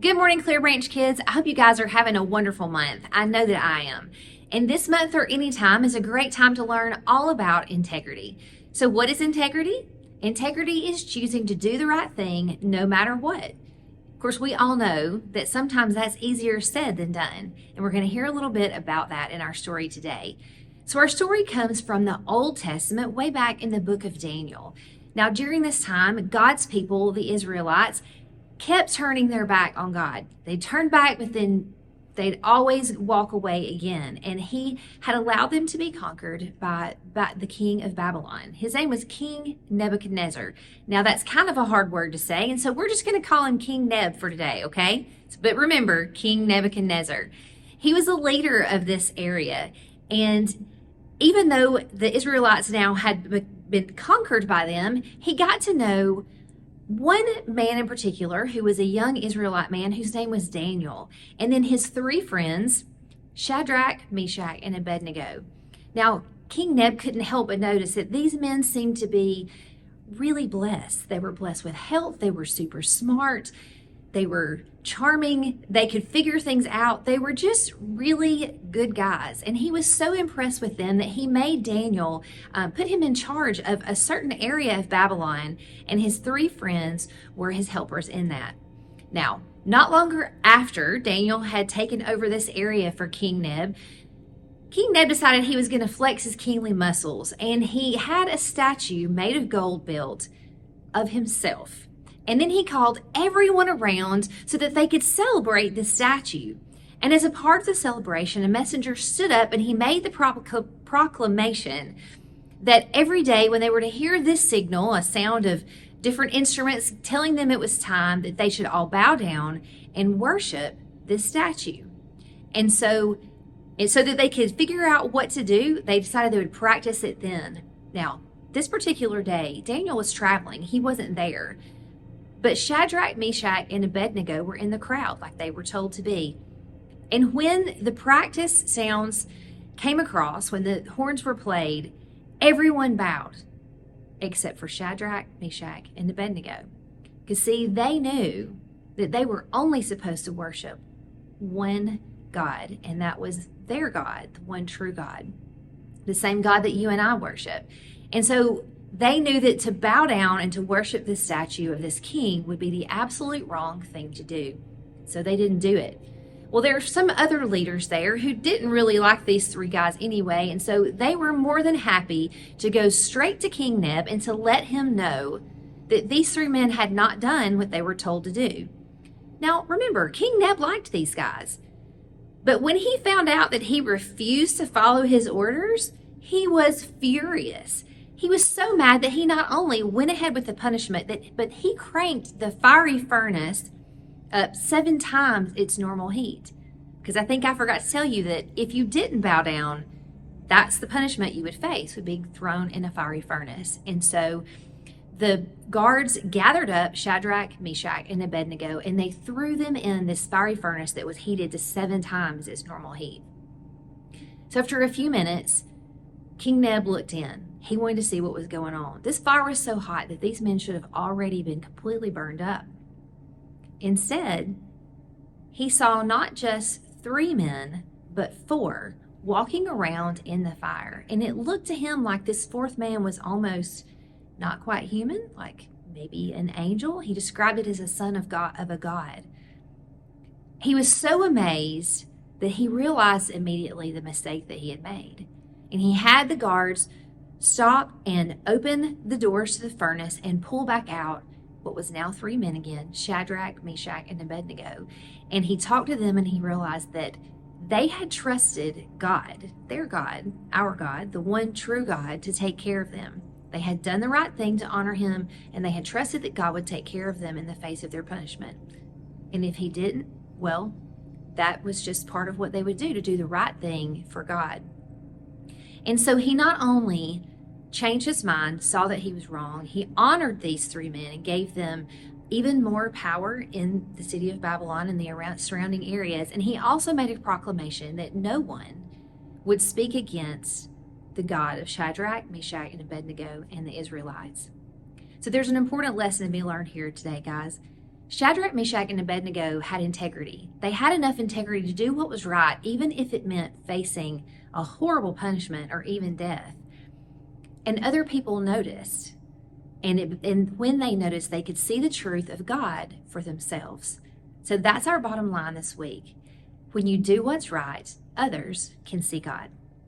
Good morning, Clearbranch kids. I hope you guys are having a wonderful month. I know that I am. And this month or any time is a great time to learn all about integrity. So what is integrity? Integrity is choosing to do the right thing no matter what. Of course, we all know that sometimes that's easier said than done. And we're going to hear a little bit about that in our story today. So our story comes from the Old Testament, way back in the book of Daniel. Now, during this time, God's people, the Israelites, kept turning their back on God. They turned back, but then they'd always walk away again. And he had allowed them to be conquered by the king of Babylon. His name was King Nebuchadnezzar. Now, that's kind of a hard word to say, and so we're just going to call him King Neb for today, okay? But remember, King Nebuchadnezzar. He was the leader of this area, and even though the Israelites now had been conquered by them, he got to know one man in particular who was a young Israelite man whose name was Daniel, and then his three friends, Shadrach, Meshach, and Abednego. Now, King Neb couldn't help but notice that these men seemed to be really blessed. They were blessed with health. They were super smart. They were charming. They could figure things out. They were just really good guys. And he was so impressed with them that he made Daniel put him in charge of a certain area of Babylon, and his three friends were his helpers in that. Now, not longer after Daniel had taken over this area for King Neb decided he was going to flex his kingly muscles, and he had a statue made of gold built of himself. And then he called everyone around so that they could celebrate the statue. And as a part of the celebration, a messenger stood up and he made the proclamation that every day when they were to hear this signal, a sound of different instruments telling them it was time, that they should all bow down and worship this statue. And so that they could figure out what to do, they decided they would practice it then. Now, this particular day, Daniel was traveling. He wasn't there. But Shadrach, Meshach, and Abednego were in the crowd like they were told to be. And when the practice sounds came across, when the horns were played, everyone bowed except for Shadrach, Meshach, and Abednego. Because see, they knew that they were only supposed to worship one God, and that was their God, the one true God, the same God that you and I worship. And so they knew that to bow down and to worship this statue of this king would be the absolute wrong thing to do. So they didn't do it. Well, there are some other leaders there who didn't really like these three guys anyway, and so they were more than happy to go straight to King Neb and to let him know that these three men had not done what they were told to do. Now, remember, King Neb liked these guys, but when he found out that he refused to follow his orders, he was furious. He was so mad that he not only went ahead with the punishment, but he cranked the fiery furnace up 7 times its normal heat. Because I think I forgot to tell you that if you didn't bow down, that's the punishment you would face, would be thrown in a fiery furnace. And so the guards gathered up Shadrach, Meshach, and Abednego, and they threw them in this fiery furnace that was heated to 7 times its normal heat. So after a few minutes, King Neb looked in. He wanted to see what was going on. This fire was so hot that these men should have already been completely burned up. Instead, he saw not just 3 men, but 4 walking around in the fire. And it looked to him like this 4th man was almost not quite human, like maybe an angel. He described it as a son of God, of a god. He was so amazed that he realized immediately the mistake that he had made. And he had the guards stop and open the doors to the furnace and pull back out what was now 3 men again, Shadrach, Meshach, and Abednego. And he talked to them and he realized that they had trusted God, their God, our God, the one true God, to take care of them. They had done the right thing to honor him, and they had trusted that God would take care of them in the face of their punishment. And if he didn't, well, that was just part of what they would do, to do the right thing for God. And so he not only changed his mind, saw that he was wrong, he honored these 3 men and gave them even more power in the city of Babylon and the surrounding areas. And he also made a proclamation that no one would speak against the God of Shadrach, Meshach, and Abednego and the Israelites. So there's an important lesson to be learned here today, guys. Shadrach, Meshach, and Abednego had integrity. They had enough integrity to do what was right, even if it meant facing a horrible punishment or even death. And other people noticed. And when they noticed, they could see the truth of God for themselves. So that's our bottom line this week. When you do what's right, others can see God.